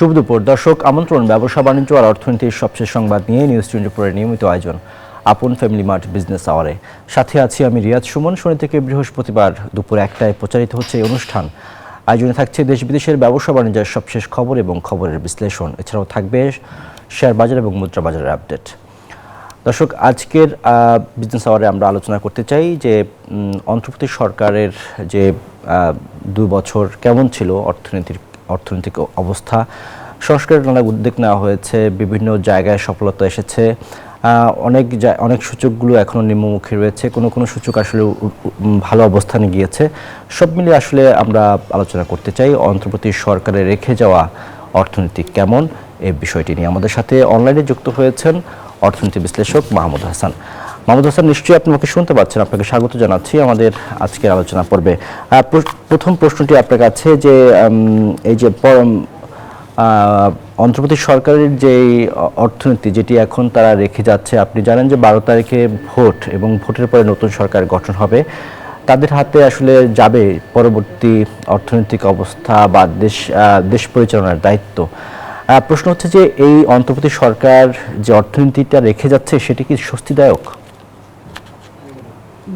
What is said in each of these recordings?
শুভ দুপুর দর্শক, আমন্ত্রণ ব্যবসা বাণিজ্য আর অর্থনীতির সবশেষ সংবাদ নিয়ে নিউজ 24-এর নিয়মিত আয়োজন আপন ফ্যামিলি মার্ট বিজনেস আওয়ারে। সাথে আছি আমি রিয়াজ সুমন। শনি থেকে বৃহস্পতিবার দুপুর 1টায় প্রচারিত হচ্ছে এই অনুষ্ঠান। আয়োজনে থাকছে দেশ বিদেশের ব্যবসা বাণিজ্যের সবশেষ খবর এবং খবরের বিশ্লেষণ। এছাড়াও থাকবে শেয়ার বাজার এবং মুদ্রা বাজারের আপডেট। দর্শক, আজকের বিজনেস আওয়ারে আমরা আলোচনা করতে চাই যে অন্তর্বর্তী সরকারের যে 2 বছর কেমন ছিল, অর্থনৈতিক অবস্থা, সংস্কারের নানা উদ্যোগ নেওয়া হয়েছে, বিভিন্ন জায়গায় সফলতা এসেছে, অনেক সূচকগুলো এখনও নিম্নমুখী রয়েছে, কোনো সূচক আসলে ভালো অবস্থানে গিয়েছে। সব মিলিয়ে আসলে আমরা আলোচনা করতে চাই অন্তর্বর্তী সরকারের রেখে যাওয়া অর্থনীতি কেমন, এই বিষয়টি নিয়ে আমাদের সাথে অনলাইনে যুক্ত হয়েছেন অর্থনীতি বিশ্লেষক মাহমুদ হাসান। মাহমুদ হাসান, নিশ্চয়ই আপনি আমাকে শুনতে পাচ্ছেন। আপনাকে স্বাগত জানাচ্ছি আমাদের আজকের আলোচনা পর্বে। প্রথম প্রশ্নটি আপনার কাছে যে এই যে অন্তর্বর্তী সরকারের যে অর্থনীতি যেটি এখন তারা রেখে যাচ্ছে, আপনি জানেন যে 12 তারিখে ভোট এবং ভোটের পরে নতুন সরকার গঠন হবে। তাদের হাতে আসলে যাবে পরবর্তী অর্থনৈতিক অবস্থা বা দেশ পরিচালনার দায়িত্ব। প্রশ্ন হচ্ছে যে এই অন্তর্বর্তী সরকার যে অর্থনীতিটা রেখে যাচ্ছে সেটি কি স্বস্তিদায়ক?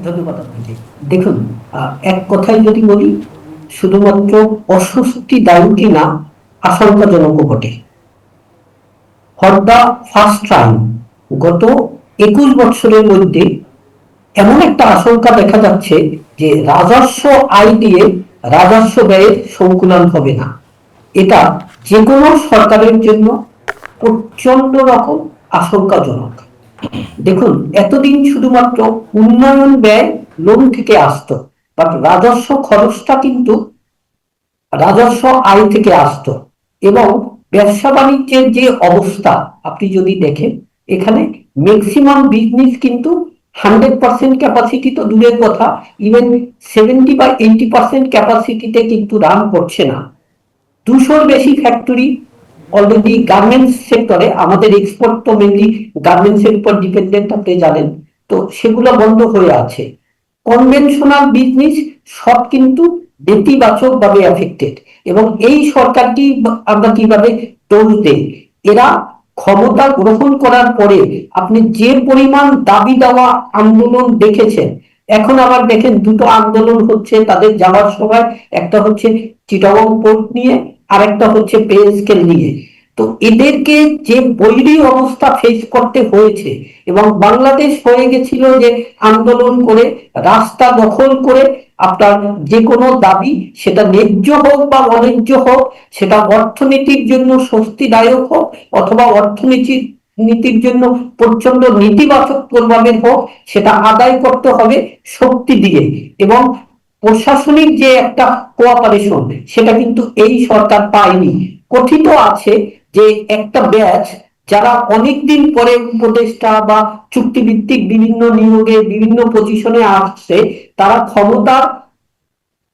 ধন্যবাদ আপনাকে। দেখুন, এক কথায় যদি বলি, শুধুমাত্র অস্বস্তিদায়কই না, আশঙ্কাজনক বটে। ফর দ্য ফার্স্ট টাইম গত 21 বছরের মধ্যে এমন একটা আশঙ্কা দেখা যাচ্ছে যে রাজস্ব আয় দিয়ে রাজস্ব ব্যয়ের সংকুলন হবে না। এটা যে কোনো সরকারের জন্য প্রচন্ড রকম আশঙ্কাজনক। দেখুন, এতদিন শুধুমাত্র উন্নয়ন ব্যয় লোন থেকে আসতো, বাট রাজস্ব খরচটা কিন্তু রাজস্ব আয় থেকে আসতো। এবং ব্যবসা বাণিজ্যের যে অবস্থা আপনি যদি দেখেন, এখানে ম্যাক্সিমাম বিজনেস কিন্তু 100% ক্যাপাসিটি তো দূরের কথা, ইভেন 70 বা 80% ক্যাপাসিটিতে কিন্তু রান করছে না। 200-র বেশি ফ্যাক্টরি অলরেডি গার্মেন্টস সেক্টরে, আমাদের এক্সপোর্ট তো মেনলি গার্মেন্টস এর উপর ডিপেন্ডেন্ট, আপনি জানেন, তো সেগুলো বন্ধ হয়ে আছে। কনভেনশনাল বিজনেস সব কিন্তু নেতিবাচক ভাবে এফেক্টেড। এবং এই সরকারটি আমরা কিভাবে দোষ দেই, এরা ক্ষমতা গ্রহণ করার পরে আপনি যে পরিমাণ দাবি দেওয়া আন্দোলন দেখেছেন, এখন আবার দেখেন দুটো আন্দোলন হচ্ছে তাদের যাওয়ার সময়, একটা হচ্ছে চিটাগং পোর্ট নিয়ে, আর একটা হচ্ছে পে স্কেল নিয়ে। তো এদেরকে যে বৈরী অবস্থা ফেস করতে হয়েছে, এবং বাংলাদেশ হয়ে গেছিল যে আন্দোলন করে রাস্তা দখল করে আপনার যে কোনো দাবি, সেটা ন্যায্য হোক বা অন্যায্য হোক, সেটা অর্থনীতির জন্য স্বস্তিদায়ক হোক অথবা নীতির জন্য প্রচন্ড নেতিবাচক প্রভাবের হোক, সেটা আদায় করতে হবে শক্তি দিয়ে। এবং প্রশাসনিক যে একটা কোঅপারেশন, সেটা কিন্তু এই সরকার পায়নি। কথিত আছে যে একটা ব্যাচ যারা অনেকদিন পরে উপদেষ্টা বা চুক্তিভিত্তিক বিভিন্ন নিয়োগে বিভিন্ন পজিশনে আসছে, তারা ক্ষমতার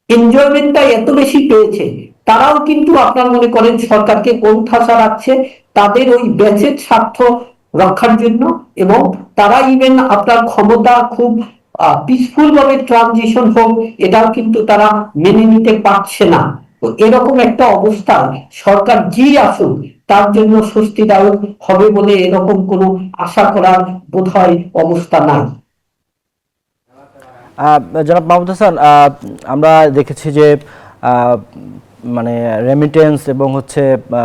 এনজয়মেন্টটা এত বেশি পেয়েছে, তারাও কিন্তু আপনার মনে করেন সরকারকে কোণঠাসা রাখছে তাদের ওই ব্যাচের স্বার্থ রক্ষার জন্য। এবং তারা ইভেন আপনার ক্ষমতা খুব পিসফুল ভাবে ট্রানজিশন হোক, এটাও কিন্তু তারা মেনে নিতে পারছে না। তো এরকম একটা অবস্থায় সরকার জি আসুক, তার জন্য স্বস্তিদায়ক হবে বলে এরকম কোনো আশা করার বোধহয় অবস্থা নাই। জনাব মাহমুদ হাসান, আমরা দেখেছি যে মানে রেমিটেন্স এবং হচ্ছে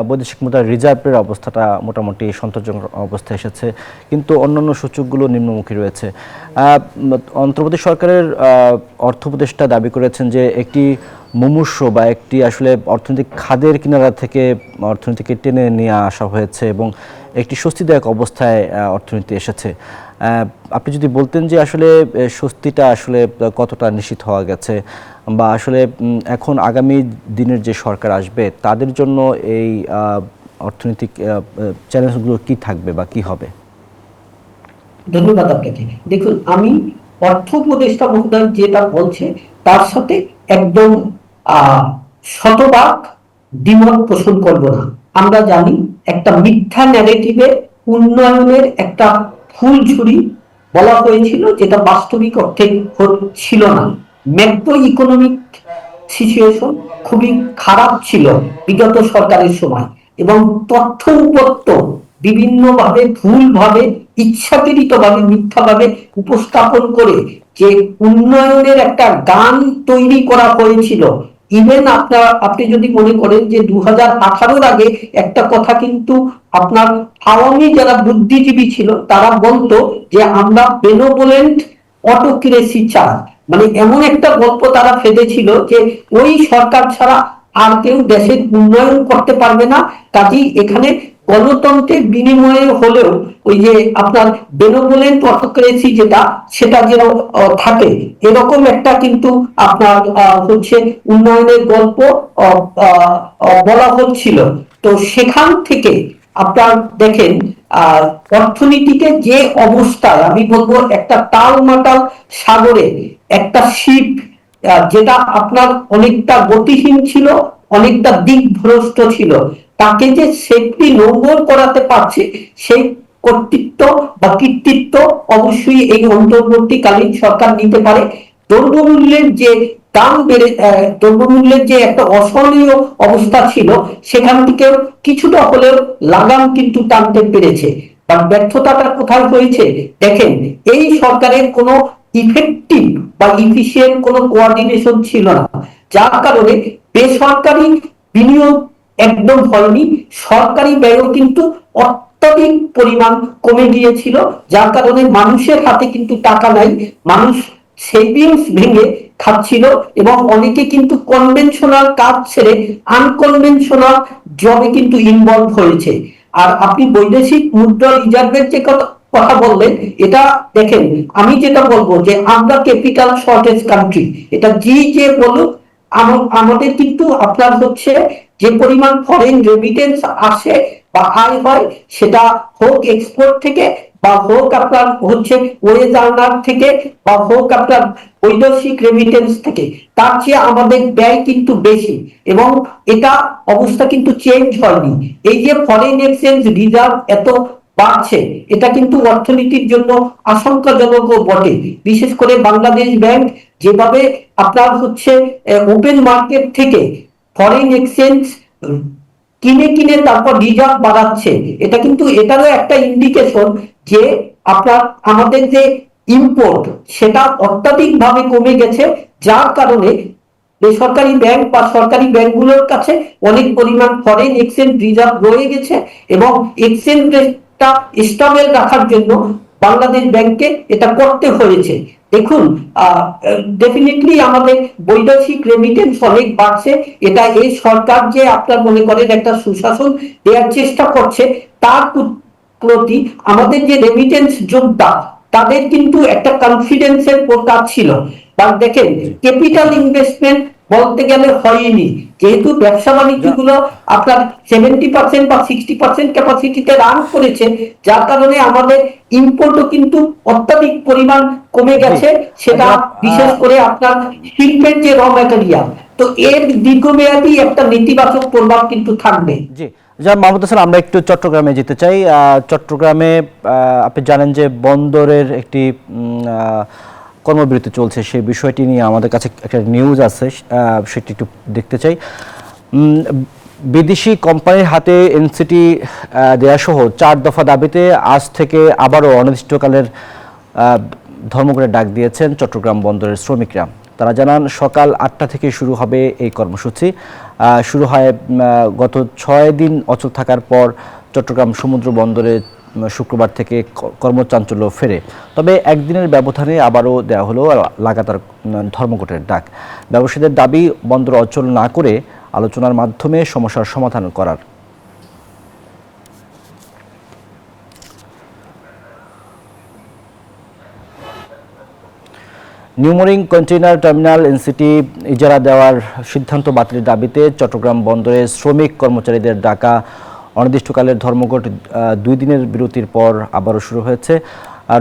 বৈদেশিক মুদ্রার রিজার্ভের অবস্থাটা মোটামুটি সন্তোষজনক অবস্থায় এসেছে, কিন্তু অন্যান্য সূচকগুলো নিম্নমুখী রয়েছে। অন্তর্বর্তী সরকারের অর্থ উপদেষ্টা দাবি করেছেন যে একটি মুমূর্ষ বা একটি আসলে অর্থনৈতিক খাদের কিনারা থেকে অর্থনীতিকে টেনে নিয়ে আসা হয়েছে এবং একটি স্বস্তিদায়ক অবস্থায় অর্থনীতি এসেছে। আপনি যদি বলতেন যে আসলে স্বস্তিটা আসলে কতটা নিশ্চিত হওয়া গেছে, বা আসলে এখন আগামী দিনের যে সরকার আসবে তাদের জন্য এই অর্থনৈতিক চ্যালেঞ্জগুলো কি থাকবে বা কি হবে? ধন্যবাদ আপনাকে। দেখুন, আমি অর্থ উপদেষ্টা মহোদয় যেটা বলছে তার সাথে একদম শতভাগ দ্বিমত পোষণ করব না। আমরা জানি একটা মিথ্যা ন্যারেটিভে উন্নয়নের একটা ফুলঝুরি বলা হয়েছিল, যেটা বাস্তবিক অর্থে ছিল না। ম্যাক্রো ইকোনমিক সিচুয়েশন খুবই খারাপ ছিল বিগত সরকারের সময়। এবং তথ্য উপত্য বিভিন্নভাবে ভুলভাবে ইচ্ছাকৃতভাবে মিথ্যাভাবে উপস্থাপন করে যে উন্নয়নের একটা গান তৈরি করা হয়েছিল। ইভেন আপনি যদি মনে করেন যে 2018-র আগে একটা কথা কিন্তু আপনার আওয়ামী যারা বুদ্ধিজীবী ছিল তারা বলতো যে আমরা বেনোভোলেন্ট অটোক্রেসি চাই, মানে এমন একটা গল্প তারা ফেলেছিল যে ওই সরকার ছাড়া আর কেউ দেশের উন্নয়ন করতে পারবে না, কাজেই এখানে গণতন্ত্রের বিনিময়ে হলেও ওই যে আপনার বেনোভোলেন্ট অটোক্রেসি যেটা সেটা যেন থাকে, এরকম একটা কিন্তু আপনার হচ্ছে উন্নয়নের গল্প বলা হচ্ছিল। তো সেখান থেকে আপনার দেখেন অর্থনীতিতে যে অবস্থায়, আমি বলবো একটা টালমাটাল সাগরে একটা শিপ যেটা আপনার অনেকটা গতিহীন ছিল, অনেকটা দিকভ্রষ্ট ছিল, তাকে যে সেফটি নোঙ্গর করাতে পারছে সেই কর্তৃত্ব বা কৃতিত্ব অবশ্যই এই অন্তর্বর্তীকালীন সরকার নিতে পারে। দ্রব্যমূল্যের যে দাম বেড়ে দ্রব্যমূল্যের যে একটা অসহনীয় অবস্থা ছিল সেখান থেকে কিছুটা হলেও লাগাম কিন্তু টানতে পেরেছে। বাট ব্যর্থতাটা কোথায় হয়েছে দেখেন, এই সরকারের কোনো ইফেক্টিভ বা ইফিশিয়েন্ট কোনো কোঅর্ডিনেশন ছিল না, যার কারণে বেসরকারি বিনিয়োগ একদম হয়নি, সরকারি ব্যয়ও কিন্তু অত্যাধিক পরিমাণ কমে গিয়েছিল, যার কারণে মানুষের হাতে কিন্তু টাকা নাই, মানুষ সেভিংস ভেঙে খাচ্ছিল এবং অনেকে কিন্তু কনভেনশনাল কাজ ছেড়ে আনকনভেনশনাল জবে কিন্তু ইনভলভ হয়েছে। আর আপনি বৈদেশিক মুদ্রা রিজার্ভের যে কথা বললেন, এটা দেখেন আমি যেটা বলবো যে আমরা ক্যাপিটাল শর্টেজ কান্ট্রি, এটা যে বলুক আমাদের কিন্তু আপনার হচ্ছে যে পরিমাণ ফরেন রেমিটেন্স আসে বা আয় হয়, সেটা হোক এক্সপোর্ট থেকে বা হোক আপনার হচ্ছে ওয়েজ আর্নার থেকে বা হোক আপনার বৈদেশিক রেমিটেন্স থেকে, তার চেয়ে আমাদের ব্যয় কিন্তু বেশি এবং এটা অবস্থা কিন্তু চেঞ্জ হয়নি। এই যে ফরেন এক্সচেঞ্জ রিজার্ভ এত বাড়ছে, এটা কিন্তু অর্থনীতির জন্য আশঙ্কাজনকও বটে। বিশেষ করে বাংলাদেশ ব্যাংক যেভাবে আপনার হচ্ছে ওপেন মার্কেট থেকে ফরেন এক্সচেঞ্জ কিনে কিনে তারপর রিজার্ভ বাড়াচ্ছে, এটা কিন্তু এটারও একটা ইন্ডিকেশন যে আপনার আমাদের যে ইম্পোর্ট সেটা অত্যাধিক ভাবে কমে গেছে, যার কারণে বেসরকারি ব্যাংক বা সরকারি ব্যাংকগুলোর কাছে অনেক পরিমাণ ফরেন এক্সচেঞ্জ রিজার্ভ রয়ে গেছে এবং এক্সচেঞ্জ রেটটা স্টেবল রাখার জন্য বাংলাদেশ ব্যাংককে এটা করতে হয়েছে। দেখুন ডেফিনেটলি আমাদের বৈদেশিক রেমিটেন্স অনেক বাড়ছে, এটা এই সরকার যে আপনার মনে করেন একটা সুশাসন দেওয়ার চেষ্টা করছে তার প্রতি আমাদের যে রেমিটেন্স যোদ্ধা তাদের কিন্তু একটা কনফিডেন্সের প্রকার ছিল। বা দেখেন ক্যাপিটাল ইনভেস্টমেন্ট বলতে গেলে হয়নি, যেহেতু ব্যবসা বাণিজ্য গুলো আপনার 70% বা 60% ক্যাপাসিটিতে রান করেছে, যার কারণে আমাদের ইম্পোর্টও কিন্তু অত্যাধিক পরিমাণ কমে গেছে, সেটা বিশেষ করে আপনার শিল্পের যে র ম্যাটেরিয়াল, তো এর দীর্ঘমেয়াদী একটা নেতিবাচক প্রভাব কিন্তু থাকবে। জি যার মাহমুদ হাসান, আমরা একটু চট্টগ্রামে যেতে চাই। চট্টগ্রামে আপনি জানেন যে বন্দরের একটি কর্মবিরতি চলছে, সেই বিষয়টি নিয়ে আমাদের কাছে একটা নিউজ আছে, সেটি একটু দেখতে চাই। বিদেশি কোম্পানির হাতে এনসিটি দেয়া সহ 4 দফা দাবিতে আজ থেকে আবারও অনির্দিষ্টকালের ধর্মঘটের ডাক দিয়েছেন চট্টগ্রাম বন্দরের শ্রমিকরা। তারা জানান সকাল 8টা থেকে শুরু হবে এই কর্মসূচি। শুরু হয় গত 6 দিন অচল থাকার পর চট্টগ্রাম সমুদ্র বন্দরে শুক্রবার থেকে কর্মচাঞ্চল্য ফেরে। তবে একদিনের ব্যবধানে আবারও দেওয়া হলো লাগাতার ধর্মঘটের ডাক। ব্যবসায়ীদের দাবি বন্দর অচল না করে আলোচনার মাধ্যমে সমস্যার সমাধান করার। নিউমোরিং কন্টেইনার টার্মিনাল এনসিটি ইজারা দেওয়ার সিদ্ধান্ত বাতিলের দাবিতে চট্টগ্রাম বন্দরে শ্রমিক কর্মচারীদের ডাকা অনির্দিষ্টকালের ধর্মঘট 2 দিনের বিরতির পর আবারও শুরু হয়েছে।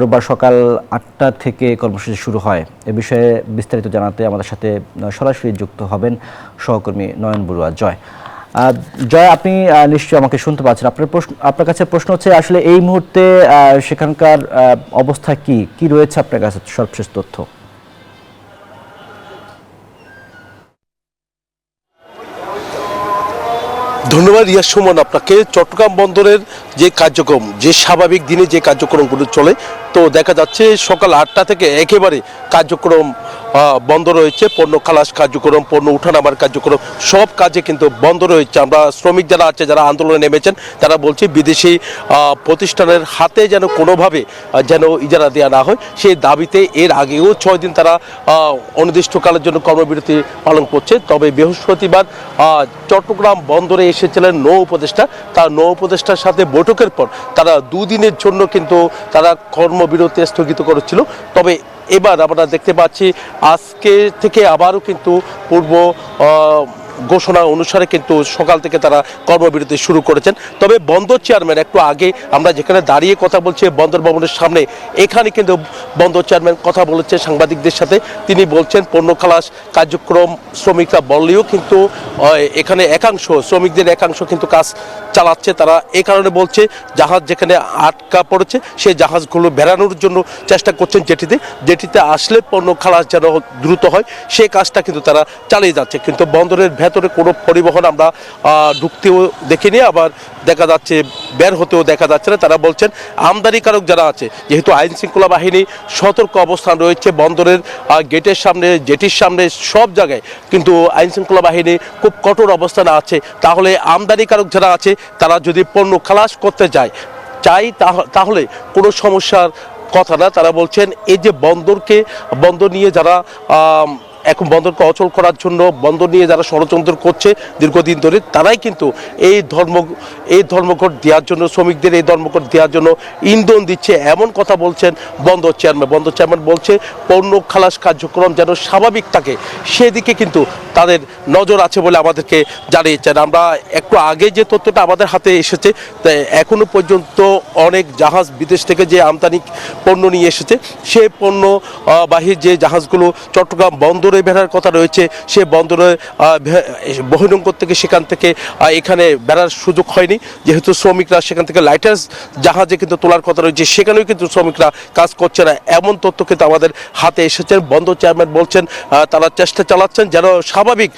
রোববার সকাল 8টা থেকে কর্মসূচি শুরু হয়। এ বিষয়ে বিস্তারিত জানাতে আমাদের সাথে সরাসরি যুক্ত হবেন সহকর্মী নয়ন বড়ুয়া। জয়, আপনি নিশ্চয়ই আমাকে শুনতে পাচ্ছেন। আপনার কাছে প্রশ্ন হচ্ছে আসলে এই মুহূর্তে সেখানকার অবস্থা কি রয়েছে আপনার কাছে সর্বশেষ তথ্য? ধন্যবাদ রিয়াজ সুমন আপনাকে। চট্টগ্রাম বন্দরের যে কার্যক্রম, যে স্বাভাবিক দিনে যে কার্যক্রমগুলো চলে, তো দেখা যাচ্ছে সকাল 8টা থেকে একেবারে কার্যক্রম বন্ধ রয়েছে। পণ্য খালাস কার্যক্রম, পণ্য উঠানামার কার্যক্রম, সব কাজে কিন্তু বন্ধ রয়েছে। আমরা শ্রমিক যারা আছে, যারা আন্দোলনে নেমেছেন, তারা বলছে বিদেশি প্রতিষ্ঠানের হাতে যেন কোনোভাবে যেন ইজারা দেওয়া না হয়, সেই দাবিতে এর আগেও 6 দিন তারা অনির্দিষ্টকালের জন্য কর্মবিরতি পালন করছে। তবে বৃহস্পতিবার চট্টগ্রাম বন্দরে এসেছিলেন নৌ উপদেষ্টা। তার নৌ উপদেষ্টার সাথে বৈঠকের পর তারা 2 দিনের জন্য কিন্তু তারা কর্মবিরতি স্থগিত করেছিল। তবে এবার আমরা দেখতে পাচ্ছি আজকে থেকে আবারও কিন্তু পূর্ব ঘোষণা অনুসারে কিন্তু সকাল থেকে তারা কর্মবিরতি শুরু করেছেন। তবে বন্দর চেয়ারম্যান একটু আগে আমরা যেখানে দাঁড়িয়ে কথা বলছি বন্দর ভবনের সামনে, এখানে কিন্তু বন্দর চেয়ারম্যান কথা বলেছে সাংবাদিকদের সাথে। তিনি বলছেন পণ্য খালাস কার্যক্রম শ্রমিকরা বললেও কিন্তু এখানে একাংশ শ্রমিকদের একাংশ কিন্তু কাজ চালাচ্ছে। তারা এই কারণে বলছে জাহাজ যেখানে আটকা পড়েছে সেই জাহাজগুলো বেড়ানোর জন্য চেষ্টা করছেন যেটিতে আসলে পণ্য খালাস যেন দ্রুত হয়, সেই কাজটা কিন্তু তারা চালিয়ে যাচ্ছে। কিন্তু বন্দরের ভেতরে কোনো পরিবহন আমরা ঢুকতেও দেখিনি, আবার দেখা যাচ্ছে বের হতেও দেখা যাচ্ছে না। তারা বলছেন আমদানিকারক যারা আছে, যেহেতু আইন শৃঙ্খলা বাহিনী সতর্ক অবস্থান রয়েছে বন্দরের গেটের সামনে, জেটির সামনে, সব জায়গায় কিন্তু আইন শৃঙ্খলা বাহিনী খুব কঠোর অবস্থানে আছে। তাহলে আমদানিকারক যারা আছে তারা যদি পণ্য খালাস করতে চাই তাহলে কোনো সমস্যার কথা না। তারা বলছেন এই যে বন্দর নিয়ে যারা এখন বন্দরকে অচল করার জন্য বন্দর নিয়ে যারা ষড়যন্ত্র করছে দীর্ঘদিন ধরে, তারাই কিন্তু এই ধর্মঘট দেওয়ার জন্য, শ্রমিকদের এই ধর্মঘট দেওয়ার জন্য ইন্ধন দিচ্ছে, এমন কথা বলছেন বন্দর চেয়ারম্যান বলছে পণ্য খালাস কার্যক্রম যেন স্বাভাবিক থাকে, সেদিকে কিন্তু তাদের নজর আছে বলে আমাদেরকে জানিয়েছেন। আমরা একটু আগে যে তথ্যটা আমাদের হাতে এসেছে, এখনো পর্যন্ত অনেক জাহাজ বিদেশ থেকে যে আমদানি পণ্য নিয়ে এসেছে, সেই পণ্য বাহী যে জাহাজগুলো চট্টগ্রাম বন্দরে বেড়ার কথা রয়েছে, সে বন্দরে বহিরঙ্গ থেকে সেখান থেকে এখানে বেড়ার সুযোগ হয়নি। যেহেতু শ্রমিকরা সেখান থেকে লাইটার্স জাহাজে কিন্তু তোলার কথা রয়েছে, সেখানেও কিন্তু শ্রমিকরা কাজ করছে না, এমন তথ্য কিন্তু আমাদের হাতে এসেছেন। বন্দর চেয়ারম্যান বলছেন তারা চেষ্টা চালাচ্ছেন যেন স্বাভাবিক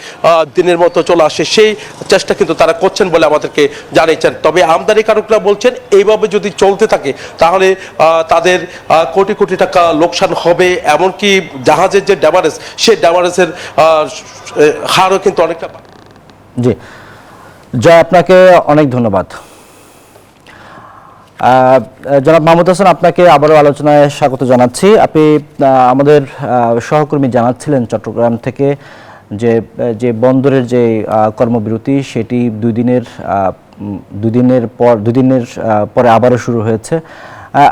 দিনের মতো চলে আসে, সেই চেষ্টা কিন্তু তারা করছেন বলে আমাদেরকে জানিয়েছেন। তবে আমদানিকারকরা বলছেন এইভাবে যদি চলতে থাকে তাহলে তাদের কোটি কোটি টাকা লোকসান হবে, এমনকি জাহাজের যে ড্যামারেজ, সেই ড্যামারেজের হারও কিন্তু অনেকটা। জি জয়, আপনাকে অনেক ধন্যবাদ। জনাব মাহমুদ হাসান, আপনাকে আবারও আলোচনায় স্বাগত জানাচ্ছি। আপনি আমাদের সহকর্মী জানাচ্ছিলেন চট্টগ্রাম থেকে যে বন্দরের যে কর্মবিরতি সেটি 2 দিনের পরে আবারও শুরু হয়েছে।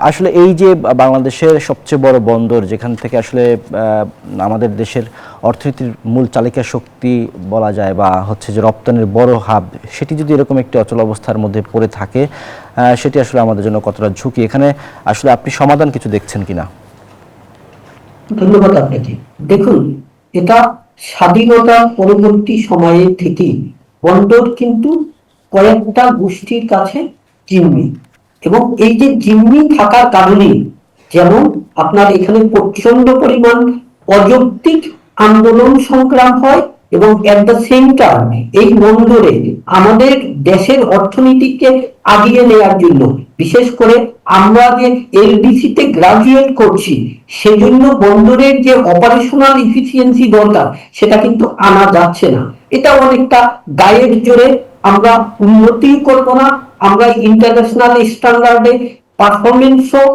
আসলে এই যে বাংলাদেশের সবচেয়ে বড় বন্দর, যেখান থেকে আসলে আমাদের দেশের অর্থনীতির মূল চালিকা শক্তি বলা যায় বা হচ্ছে যে রপ্তানির বড় হাব, সেটি যদি এরকম একটি অচল অবস্থার মধ্যে পড়ে থাকে, সেটি আসলে আমাদের জন্য কতটা ঝুঁকি, এখানে আসলে আপনি সমাধান কিছু দেখছেন কিনা? ধন্যবাদ আপনাকে। দেখুন, এটা স্বাধীনতা পরবর্তী সময়ে থেকে বন্দর কিন্তু কয়েকটা গোষ্ঠীর কাছে জিম্মি, এবং এই যে জিম্মি থাকার কারণে যেমন আপনার এখানে প্রচন্ড পরিমাণ অযৌক্তিক আন্দোলন সংগ্রাম হয়, এবং এট দ্য সেম টাইম এই বন্দরে আমাদের দেশের অর্থনীতিকে আগিয়ে নেওয়ার জন্য, বিশেষ করে আমরা যে এলডিসি তে গ্রাজুয়েট করছি, সেজন্য বন্দরের যে অপারেশনাল ইফিসিয়েন্সি দরকার সেটা কিন্তু আনা যাচ্ছে না। এটা অনেকটা গায়ের জোরে আমরা উন্নতি করব না, আমরা ইন্টারন্যাশনাল স্ট্যান্ডার্ডে পারফরমেন্সও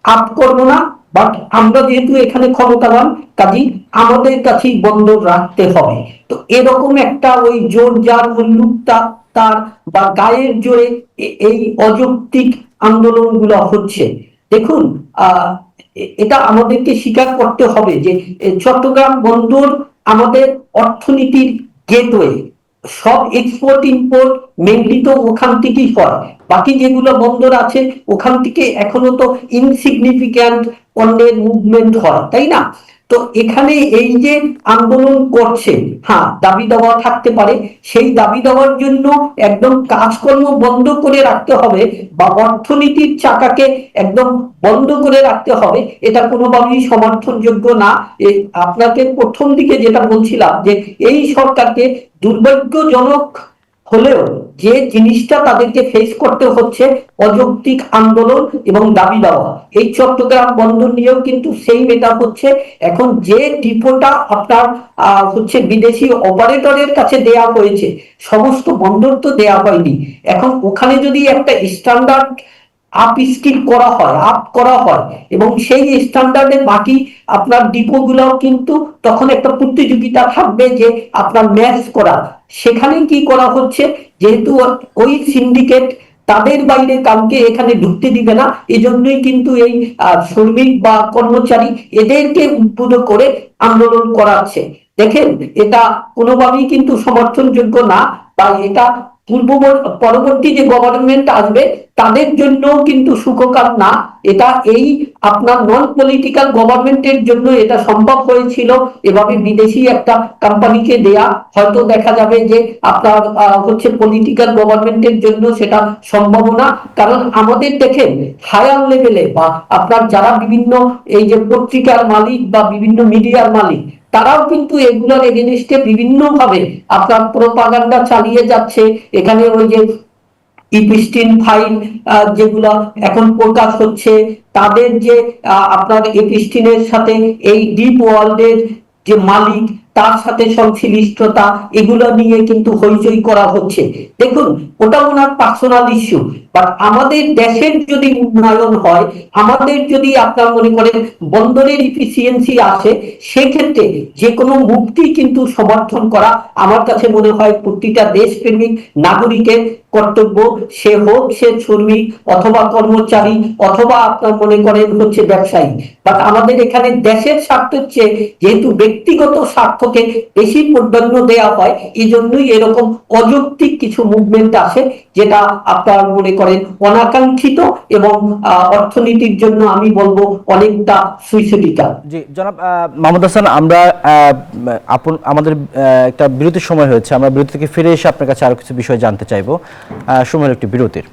আপ করব না, বাট আমরা যেহেতু এখানে ক্ষমতাবান, কাজী আমাদের কাছেই বন্দর রাখতে হবে। তো এরকম একটা ওই জোর জার উল্লুকতা তার বা গায়ের জোরে এই অযৌক্তিক আন্দোলনগুলো হচ্ছে। দেখুন, এটা আমাদেরকে স্বীকার করতে হবে যে চট্টগ্রাম বন্দর আমাদের অর্থনীতির গেটওয়ে। সব এক্সপোর্ট ইম্পোর্ট মেনলি তো ওখান থেকেই হয়, বাকি যেগুলো বন্দর আছে ওখান থেকে এখনো তো ইনসিগনিফিক্যান্ট পণ্যের মুভমেন্ট হয়, তাই না? তো এখানে এই যে আন্দোলন করছে, হ্যাঁ দাবি দাওয়া থাকতে পারে, সেই দাবি দেওয়ার জন্য একদম কাজকর্ম বন্ধ করে রাখতে হবে বা অর্থনীতির চাকাকে একদম বন্ধ করে রাখতে হবে, এটা কোনোভাবেই সমর্থনযোগ্য না। আপনাকে প্রথম দিকে যেটা বলছিলাম যে এই সরকারকে দুর্ভাগ্যজনক হলেও যে জিনিসটা তাদেরকে ফেস করতে হচ্ছে অযৌক্তিক আন্দোলন এবং দাবি দেওয়া। এই চট্টগ্রাম বন্দর নিয়েও কিন্তু সেই মেটা হচ্ছে। এখন যে ডিপোটা আপনার হচ্ছে বিদেশি অপারেটরের কাছে দেয়া হয়েছে, সমস্ত বন্দর তো দেয়া হয়নি। এখন ওখানে যদি একটা স্ট্যান্ডার্ড আপ করা হয় এবং সেই স্ট্যান্ডার্ডে বাকি আপনার ডিপো গুলাও কিন্তু তখন একটা প্রতিযোগিতা থাকবে যে আপনার ম্যাচ করা। সেখানে কি করা হচ্ছে, যেহেতু ওই সিন্ডিকেট তাদের বাইরে কাউকে এখানে ঢুকতে দিবে না, এজন্যই কিন্তু এই শ্রমিক বা কর্মচারী এদেরকে উদ্বুদ্ধ করে আন্দোলন করাচ্ছে। দেখেন, এটা কোনোভাবেই কিন্তু সমর্থনযোগ্য না, বা এটা পরবর্তী যে গভর্নমেন্ট আসবে তাদের জন্য কিন্তু সুখকর না। এটা এই আপনার নন পলিটিক্যাল গভর্নমেন্টের জন্য এটা সম্ভব হয়েছিল এভাবে বিদেশি একটা কোম্পানিকে দেয়া। হয়তো দেখা যাবে যে আপনার হচ্ছে পলিটিক্যাল গভর্নমেন্টের জন্য সেটা সম্ভব না। কারণ আমাদের দেখেন হায়ার লেভেলে বা আপনার যারা বিভিন্ন এই যে পত্রিকার মালিক বা বিভিন্ন মিডিয়ার মালিক, তারাও কিন্তু এগুলোর এগেনস্টে বিভিন্ন ভাবে আপনার প্রোপাগান্ডা চালিয়ে যাচ্ছে। এখানে ওই যে ইপিস্টিন ফাইল যেগুলো এখন প্রকাশ হচ্ছে, তাদের যে আপনার ইপিস্টিনের সাথে এই ডিপ ওয়ার্ল্ডের যে মালিক তার সাথে সংশ্লিষ্টতা, এগুলো নিয়ে কিন্তু হইচই করা হচ্ছে। দেখুন, ওটা ওনার পার্সোনাল ইস্যু, বাট আমাদের দেশের যদি উন্নয়ন হয়, আমাদের যদি আপনার মনে করেন বন্দরের ইফিসিয়েন্সি আসে, সেক্ষেত্রে যে কোনো মুক্তি কিন্তু সমর্থন করা আমার কাছে মনে হয় প্রতিটা দেশপ্রেমিক নাগরিকের কর্তব্য। সে হোক সে শ্রমিক অথবা কর্মচারী অথবা আপনার মনে করেন হচ্ছে ব্যবসায়ী। বাট আমাদের এখানে দেশের স্বার্থের চেয়ে যেহেতু ব্যক্তিগত স্বার্থকে বেশি প্রাধান্য দেওয়া হয়, এই জন্যই এরকম অযৌক্তিক কিছু মুভমেন্ট আসে, যেটা আপনার মনে করেন অনাকাঙ্ক্ষিত এবং অর্থনীতির জন্য আমি বলবো অনেকটা সুইসাইডিক্যাল। জি জনাব মাহমুদ হাসান, আমরা আমাদের একটা বিরতির সময় হয়েছে, আমরা বিরতি থেকে ফিরে এসে আপনার কাছে আরো কিছু বিষয় জানতে চাইবো। সময় হলো একটি বিরতির।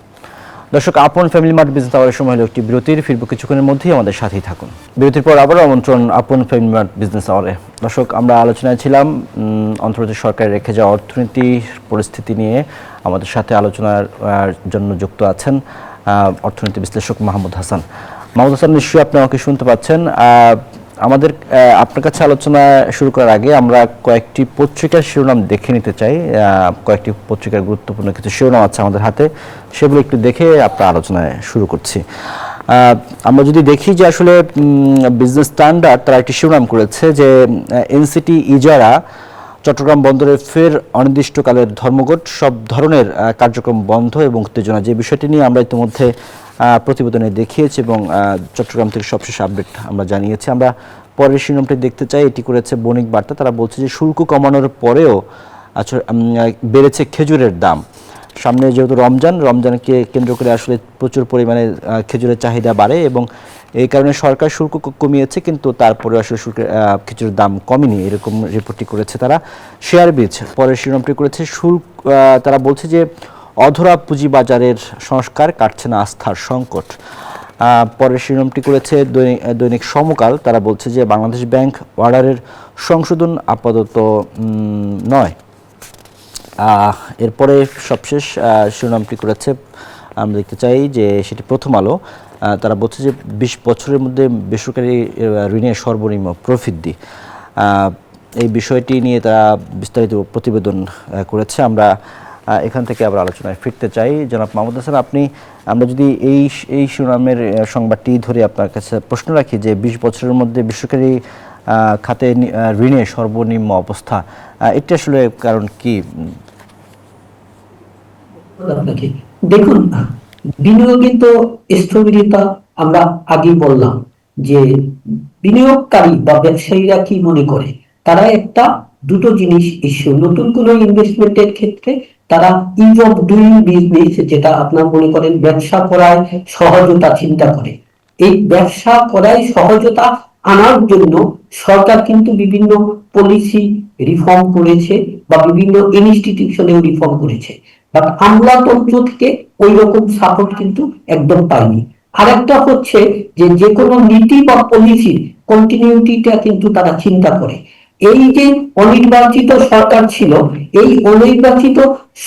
দর্শক, আপন ফ্যামিলি মার্ট বিজনেস আওয়ারের সময় হলো একটি বিরতির, ফিরবো কিছুক্ষণের মধ্যেই, আমাদের সাথেই থাকুন। বিরতির পর আবারও আমন্ত্রণ আপন ফ্যামিলি মার্ট বিজনেস আওয়ারে। দর্শক, আমরা আলোচনায় ছিলাম অন্তর্বর্তী সরকারের রেখে যাওয়া অর্থনীতির পরিস্থিতি নিয়ে। আমাদের সাথে আলোচনার জন্য যুক্ত আছেন অর্থনীতি বিশ্লেষক মাহমুদ হাসান। মাহমুদ হাসান, নিশ্চয়ই আপনি আমাকে শুনতে পাচ্ছেন। আমাদের আপনার কাছে আলোচনা শুরু করার আগে আমরা কয়েকটি পত্রিকার শিরোনাম দেখে নিতে চাই। কয়েকটি পত্রিকার গুরুত্বপূর্ণ কিছু শিরোনাম আছে আমাদের হাতে, সেগুলো একটু দেখে আপনার আলোচনায় শুরু করছি। আমরা যদি দেখি যে আসলে বিজনেস স্ট্যান্ডার্ড তারা একটি শিরোনাম করেছে যে এনসিটি ইজারা চট্টগ্রাম বন্দরে ফের অনির্দিষ্টকালের ধর্মঘট, সব ধরনের কার্যক্রম বন্ধ এবং উত্তেজনা। যে বিষয়টি নিয়ে আমরা ইতিমধ্যে প্রতিবেদনে দেখিয়েছি এবং চট্টগ্রাম থেকে সবশেষ আপডেট আমরা জানিয়েছি। আমরা পরের শিরোনামটি দেখতে চাই, এটি করেছে বণিক বার্তা। তারা বলছে যে শুল্ক কমানোর পরেও বেড়েছে খেজুরের দাম। সামনে যেহেতু রমজানকে কেন্দ্র করে আসলে প্রচুর পরিমাণে খেজুরের চাহিদা বাড়ে এবং এই কারণে সরকার শুল্ক কমিয়েছে, কিন্তু তারপরে আসলে খেজুরের দাম কমেনি, এরকম রিপোর্টটি করেছে তারা। শেয়ার বীজ পরের শিরোনামটি করেছে শুল্ক। তারা বলছে যে অধরা পুঁজিবাজারের সংস্কার কাটছে না আস্থার সংকট। পরের শিরোনামটি করেছে দৈনিক সমকাল। তারা বলছে যে বাংলাদেশ ব্যাংক অর্ডারের সংশোধন আপাতত নয়। এরপরে সবশেষ শিরোনামটি করেছে, আমরা দেখতে চাই যে সেটি প্রথম আলো। তারা বলছে যে 20 বছরের মধ্যে বেসরকারি ঋণের সর্বনিম্ন প্রবৃদ্ধি। এই বিষয়টি নিয়ে তারা বিস্তারিত প্রতিবেদন করেছে। আমরা এখান থেকে আবার আলোচনায় ফিরতে চাই। জনাব মাহমুদ হাসান, আমরা যদি এই শিরোনামের সংবাদটি ধরে আপনার কাছে প্রশ্ন রাখি যে 20 বছরের মধ্যে বেসরকারি খাতে ঋণের সর্বনিম্ন অবস্থা, এটা আসলে কারণ কি? দেখুন, বিনিয়োগে তো স্থবিরতা আমরা আগেই বললাম যে বিনিয়োগকারী বা ব্যবসায়ীরা কি মনে করে, তারা একটা দুটো জিনিস ইস্যু। নতুন কোনো ইনভেস্টমেন্টের ক্ষেত্রে তারা ইজ অফ ডুইং বিজনেস, যেটা আপনার মনে করেন ব্যবসা করায় সহজতা চিন্তা করে। এই ব্যবসা করায় সহজতা আনার জন্য সরকার কিন্তু বিভিন্ন পলিসি রিফর্ম করেছে বা বিভিন্ন ইনস্টিটিউশনেও রিফর্ম করেছে, বাট আমলাতন্ত্র থেকে ওই রকম সাপোর্ট কিন্তু একদম পাইনি। আরেকটা হচ্ছে যে কোনো নীতি বা পলিসির কন্টিনিউটিটা কিন্তু তারা চিন্তা করে। এই যে অনির্বাচিত সরকার ছিল, এই অনির্বাচিত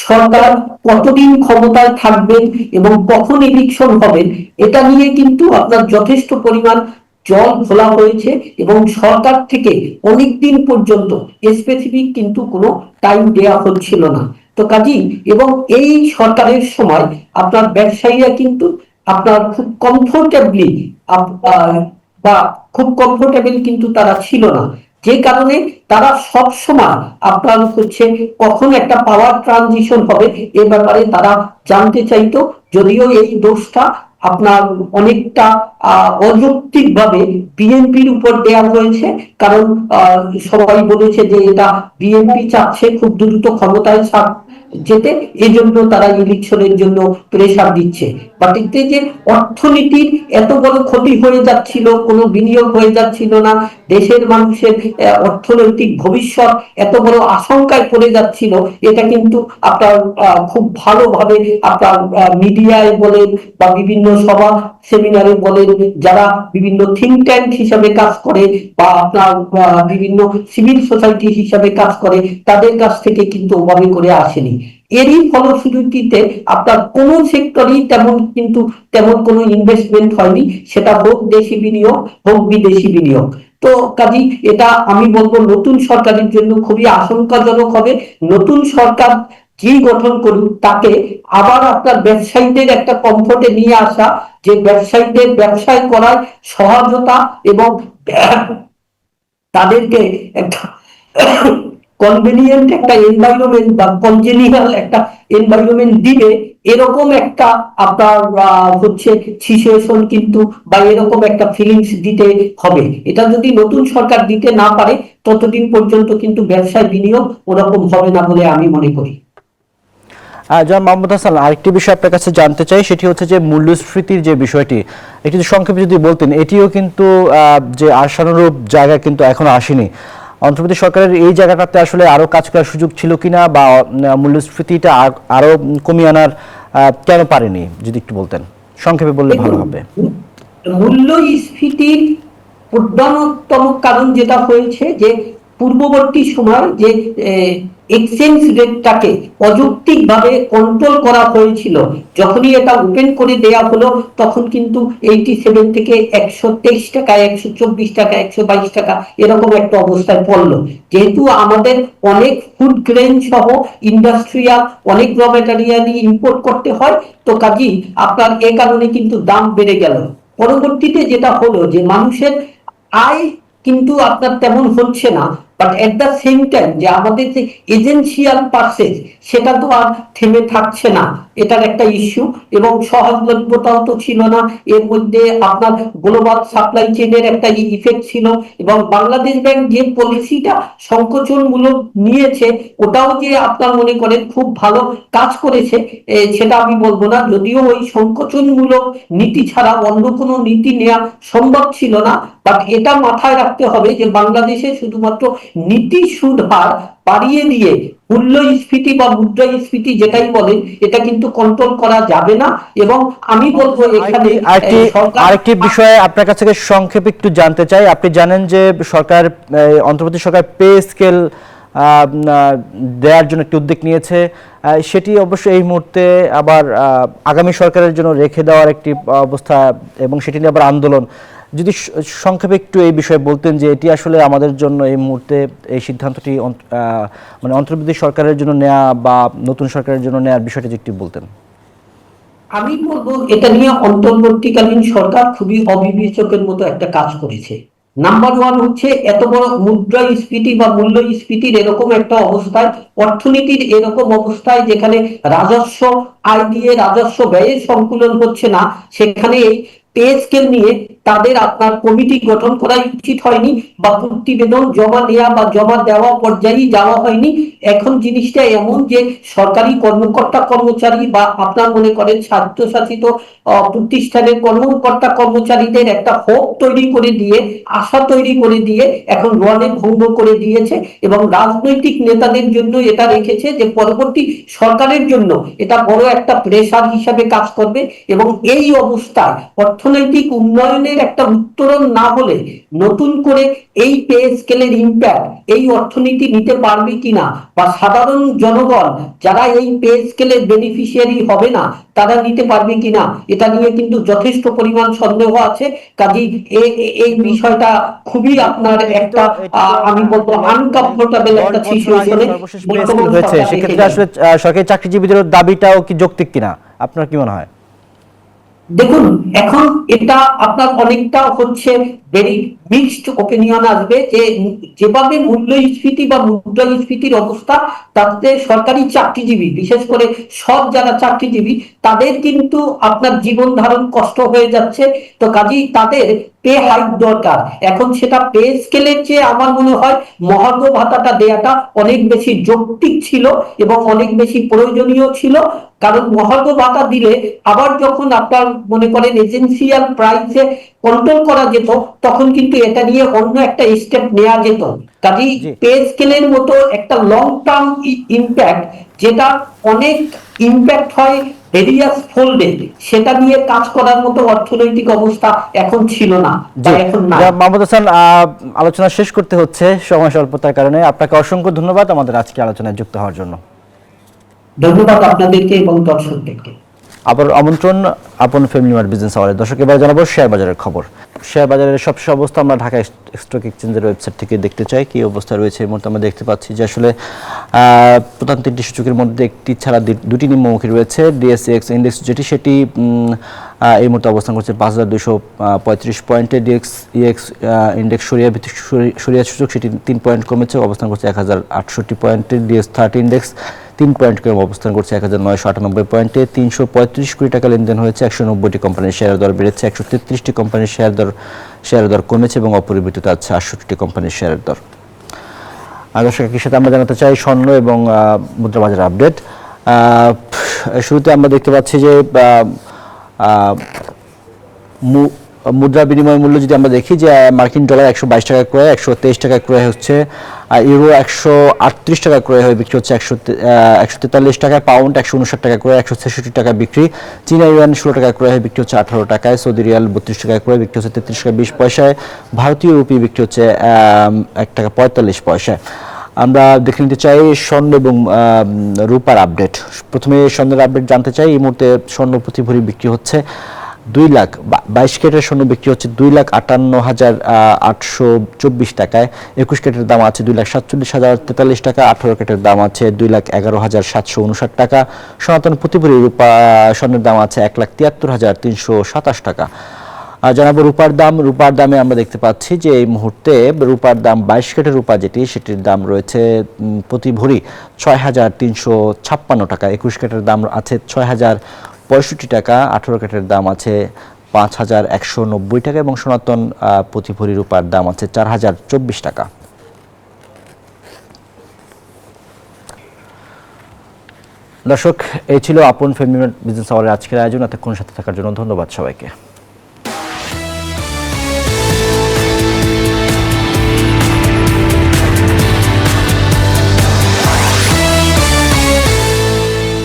সরকার কতদিন ক্ষমতায় থাকবেন এবং কখন ইলেকশন হবেন, এটা নিয়ে কিন্তু আপনার যথেষ্ট পরিমাণ জল ঘোলা হয়েছে এবং সরকার থেকে অনেকদিন পর্যন্ত স্পেসিফিক কিন্তু কোনো টাইম দেওয়া হচ্ছিল না। তো কাজেই এবং এই সরকারের সময় আপনার ব্যবসায়ীরা কিন্তু আপনার খুব কমফোর্টেবলি বা খুব কমফোর্টেবল কিন্তু তারা ছিল না, যে কারণে তারা সব সময় আপনার হচ্ছে কখন একটা পাওয়ার ট্রানজিশন হবে এ ব্যাপারে তারা জানতে চাইতো। যদিও এই দোষটা আপনার অনেকটা অযৌক্তিক ভাবে বিএনপির উপর দেওয়া হয়েছে, কারণ সবাই বলেছে যে এটা বিএনপি চাচ্ছে খুব দ্রুত ক্ষমতায় যেতে, এই জন্য তারা ইলেকশনের জন্য প্রেসার দিচ্ছে। বাট এতে যে অর্থনীতির এত বড় ক্ষতি হয়ে যাচ্ছিল, কোনো বিনিয়োগ হয়ে যাচ্ছিল না, দেশের মানুষের অর্থনৈতিক ভবিষ্যৎ এত বড় আশঙ্কায় পড়ে যাচ্ছিল, এটা কিন্তু আপনার খুব ভালোভাবে আপনার মিডিয়ায় বলেন বা বিভিন্ন সভা সেমিনারে বলেন, যারা বিভিন্ন থিঙ্ক ট্যাঙ্ক হিসাবে কাজ করে বা আপনার বিভিন্ন সিভিল সোসাইটি হিসাবে কাজ করে, তাদের কাছ থেকে কিন্তু ওভাবে করে আসেনি। এরই ফলশ্রুতিতে আপনার কোন সেক্টরই তেমন কোনো ইনভেস্টমেন্ট হয়নি, সেটা হোক দেশি বিনিয়োগ হোক বিদেশি বিনিয়োগ। তো কাজেই এটা আমি বলবো নতুন সরকারের জন্য খুবই আশঙ্কাজনক হবে। নতুন সরকার যে গঠন করুক, তাকে আবার আপনার ব্যবসায়ীদের একটা কমফোর্টে নিয়ে আসা, যে ব্যবসায়ীদের ব্যবসায় করার সহজতা এবং তাদেরকে একটা কনভেনিয়েন্ট একটা এনভায়রনমেন্ট বা কনজেনিয়াল একটা এনভায়রনমেন্ট দিবে, এরকম একটা আপনার হচ্ছে সিচুয়েশন কিন্তু বা এরকম একটা ফিলিংস দিতে হবে। এটা যদি নতুন সরকার দিতে না পারে, ততদিন পর্যন্ত কিন্তু ব্যবসায় বিনিয়োগ ওরকম হবে না বলে আমি মনে করি। জনাব মোহাম্মদ হাসান, আরেকটি বিষয় আপনার কাছে জানতে চাই, সেটি হচ্ছে যে মূল্যস্ফীতির যে বিষয়টি, একটু সংক্ষেপে যদি বলতেন। এটিও কিন্তু যে আশানুরূপ জায়গা কিন্তু এখনো আসেনি। অন্তর্বর্তী সরকারের এই জায়গাটাতে আসলে আরো কাজ করার সুযোগ ছিল কিনা, বা মূল্যস্ফীতিটা আরো কমিয়ে আনার কেন পারেনি, যদি একটু বলতেন সংক্ষেপে বললে ভালো হবে। মূল্যস্ফীতির প্রধানতম কারণ যেটা হয়েছে যে পূর্ববর্তী সময় যে এক্সচেঞ্জ রেটটাকে অযৌক্তিক ভাবে কন্ট্রোল করা হয়েছিল, যখনই এটা ওপেন করে দেয়া হলো তখন কিন্তু 87 থেকে 123 টাকা, 124 টাকা, 122 টাকা এরকম একটা অবস্থায় পড়লো। যেহেতু আমাদের অনেক ফুড গ্রেন সহ ইন্ডাস্ট্রিয়াল অনেক র ম্যাটেরিয়াল ইম্পোর্ট করতে হয়, তো কাজেই আপনার এ কারণে কিন্তু দাম বেড়ে গেল। পরবর্তীতে যেটা হলো যে মানুষের আয় কিন্তু আপনার তেমন হচ্ছে না, but at the same time যে আমাদের যে এজেন্সিয়াল পারচেজ সেটা তো আর থেমে থাকছে না, এটার একটা ইস্যু। এবং সহজলভ্যতাও তো ছিল না, এর মধ্যে আপনার গ্লোবাল সাপ্লাই চেইনের একটা ইফেক্ট ছিল, এবং বাংলাদেশ ব্যাংক যে পলিসিটা সংকোচনমূলক নিয়েছে ওটাও যে আপনার মনে করেন খুব ভালো কাজ করেছে সেটা আমি বলবো না, যদিও ওই সংকোচনমূলক নীতি ছাড়া অন্য কোনো নীতি নেওয়া সম্ভব ছিল না। বাট এটা মাথায় রাখতে হবে যে বাংলাদেশে শুধুমাত্র নীতি সুদ হার বাড়িয়ে দিয়ে মূল্যস্ফীতি বা মুদ্রাস্ফীতি যেটাই বলেন, এটা কিন্তু কন্ট্রোল করা যাবে না। এবং আমি বলবো এখানে আরেকটি বিষয়ে আপনার কাছ থেকে সংক্ষেপে একটু জানতে চাই। আপনি জানেন যে সরকার, অন্তর্বর্তী সরকার পে স্কেল দেওয়ার জন্য একটি উদ্যোগ নিয়েছে, সেটি অবশ্য এই মুহূর্তে আবার আগামী সরকারের জন্য রেখে দেওয়ার একটি অবস্থা, এবং সেটি নিয়ে আবার আন্দোলন। যদি সংক্ষেপে একটু এই বিষয়ে বলতেন যে এটি আসলে আমাদের জন্য এই মুহূর্তে এই সিদ্ধান্তটি মানে অন্তর্বর্তী সরকারের জন্য নেওয়া বা নতুন সরকারের জন্য নেওয়ার বিষয়টি একটু বলতেন। আমি বলবো এটা নিয়ে অন্তর্বর্তীকালীন সরকার খুবই অবিবেচকের মতো একটা কাজ করেছে। নাম্বার ওয়ান হচ্ছে এত বড় মুদ্রাস্ফীতি বা মূল্যস্ফীতির এরকম একটা অবস্থায়, অর্থনীতির এরকম অবস্থায় যেখানে রাজস্ব আয় দিয়ে রাজস্ব ব্যয়ের সংকুলন হচ্ছে না, সেখানে এই পে স্কেল নিয়ে তাদের আপনার কমিটি গঠন করা উচিত হয়নি, বা প্রতিবেদন জমা নেওয়া বা জমা দেওয়া পর্যায়ে যাওয়া হয়নি। এখন জিনিসটা এমন যে সরকারি কর্মকর্তা কর্মচারী বা আপনার মনে করেন স্বায়ত্তশাসিত প্রতিষ্ঠানের কর্মকর্তা কর্মচারীদের একটা হোপ তৈরি করে দিয়ে, আশা তৈরি করে দিয়ে এখন রনে ভঙ্গ করে দিয়েছে, এবং রাজনৈতিক নেতাদের জন্য এটা রেখেছে যে পরবর্তী সরকারের জন্য এটা বড় একটা প্রেসার হিসাবে কাজ করবে। এবং এই অবস্থায় অর্থনৈতিক উন্নয়নের প্রশ্নের একটা উত্তরণ না হলে নতুন করে এই পে স্কেলের ইম্প্যাক্ট এই অর্থনীতি নিতে পারবে কিনা, বা সাধারণ জনগণ যারা এই পে স্কেলের বেনিফিশিয়ারি হবে না তারা নিতে পারবে কিনা, এটা নিয়ে কিন্তু যথেষ্ট পরিমাণ সন্দেহ আছে। কাজেই এই বিষয়টা খুবই আপনার একটা আমি বলবো আনকমফোর্টেবল একটা সিচুয়েশনে বর্তমান হয়েছে। সরকার সেক্ষেত্রে রেখে আসলে সরকারি চাকরিজীবীদের দাবিটাও কি যৌক্তিক কিনা আপনার কি মনে হয়? দেখুন, এখন এটা আপনার অনেকটা হচ্ছে ভেরি মিক্সড ওপিনিয়ন আসবে যে যেভাবে মূল্যস্ফীতি বা মুদ্রাস্ফীতির অবস্থা, তাতে সরকারি চাকরিজীবী বিশেষ করে সব যারা চাকরিজীবী তাদের কিন্তু আপনার জীবন ধারণ কষ্ট হয়ে যাচ্ছে। তো কাজেই তাদের পে হাইক দরকার। এখন সেটা পে স্কেলের চেয়ে আমার মনে হয় মহার্ঘ ভাতাটা দেয়াটা অনেক বেশি যৌক্তিক ছিল এবং অনেক বেশি প্রয়োজনীয় ছিল। কারণ মহার্ঘ ভাতা দিলে আবার যখন আপনার মনে করেন এজেন্সিয়াল প্রাইসে কন্ট্রোল করা যেত, তখন কিন্তু এটা নিয়ে অন্য একটা স্টেপ নেওয়া যেত। কাজেই পে স্কেলের মতো একটা লং টার্ম ইম্প্যাক্ট, যেটা অনেক ইম্প্যাক্ট হয় ভেরিয়াস ফোল্ডে, সেটা নিয়ে কাজ করার মতো অর্থনৈতিক অবস্থা এখন ছিল না বা এখন না। মাহমুদ হাসান, আলোচনা শেষ করতে হচ্ছে সময় স্বল্পতার কারণে। আপনাকে অসংখ্য ধন্যবাদ আমাদের আজকে আলোচনায় যুক্ত হওয়ার জন্য। ধন্যবাদ আপনাদেরকে এবং দর্শকদেরকে। আবার আমন্ত্রণ আপন ফ্যামিলি মার্ট বিজনেস আওয়ারে। দর্শক, এবার জানাবো শেয়ার বাজারের খবর। শেয়ার বাজারের সবশেষ অবস্থা আমরা ঢাকা স্টক এক্সচেঞ্জের ওয়েবসাইট থেকে দেখতে চাই কি অবস্থা রয়েছে। এই মুহূর্তে আমরা দেখতে পাচ্ছি যে আসলে প্রধান তিনটি সূচকের মধ্যে একটি ছাড়া দুটি নিম্নমুখী রয়েছে। ডিএসএক্স ইন্ডেক্স যেটি সেটি এই মুহূর্তে অবস্থান করছে 5235 পয়েন্টে। ডিএক্স ইন্ডেক্স সরিয়া সূচক সেটি 3 পয়েন্ট কমেছে, অবস্থান করছে 1068 পয়েন্টে। ডিএস30 ইন্ডেক্স 3 পয়েন্ট কমে অবস্থান করছে 1998 পয়েন্টে। 335 কোটি টাকা লেনদেন হয়েছে। 190টি কোম্পানির শেয়ার দর বেড়েছে, 133টি কোম্পানির শেয়ার দর কমেছে এবং অপরিবর্তিত আছে 68টি কোম্পানির শেয়ারের দর। দর্শক, একই সাথে আমরা জানাতে চাই স্বর্ণ এবং মুদ্রা বাজার আপডেট। শুরুতে আমরা দেখতে পাচ্ছি যে মুদ্রা বিনিময় মূল্য যদি আমরা দেখি যে মার্কিন ডলার 122 টাকা ক্রয়, 123 টাকা ক্রয় হচ্ছে। ইউরো 138 টাকা ক্রয় হয়ে বিক্রি হচ্ছে 143 টাকায়। পাউন্ড 159 টাকা ক্রয়, 166 টাকা বিক্রি। চীনা ইউয়ান 16 টাকা ক্রয় হয়ে বিক্রি হচ্ছে 18 টাকায়। সৌদি রিয়াল 32 টাকা ক্রয় বিক্রি হচ্ছে 33 টাকা 20 পয়সায়। ভারতীয় রুপি বিক্রি হচ্ছে 1 টাকা 45 পয়সায়। আমরা দেখে নিতে চাই স্বর্ণ এবং রূপার আপডেট। প্রথমে স্বর্ণের আপডেট জানতে চাই। এই মুহূর্তে স্বর্ণ প্রতি ভরি বিক্রি হচ্ছে 2,22 ক্যারেটের স্বর্ণ বিক্রি হচ্ছে 2,58,824 টাকায়। 21 ক্যারেটের দাম আছে 2,47,043 টাকা। 18 ক্যারেটের দাম আছে 2,11,759 টাকা। সনাতন প্রতি ভরি রূপা স্বর্ণের দাম আছে 1,73,327 টাকা। জানাবো রূপার দাম। রূপার দামে আমরা দেখতে পাচ্ছি যে এই মুহূর্তে রূপার দাম 22 ক্যারেটের রূপা যেটি সেটির দাম রয়েছে প্রতি ভরি 6,356 টাকা। 21 ক্যারেটের দাম আছে 6,065 টাকা। 18 ক্যারেটের দাম আছে 5,190 টাকা এবং সনাতন প্রতি ভরি রূপার দাম আছে 4,024 টাকা। দর্শক, এই ছিল আপন ফ্যামিলি বিজনেস আওয়ারের আজকের আয়োজন। এতক্ষণ সাথে থাকার জন্য ধন্যবাদ সবাইকে।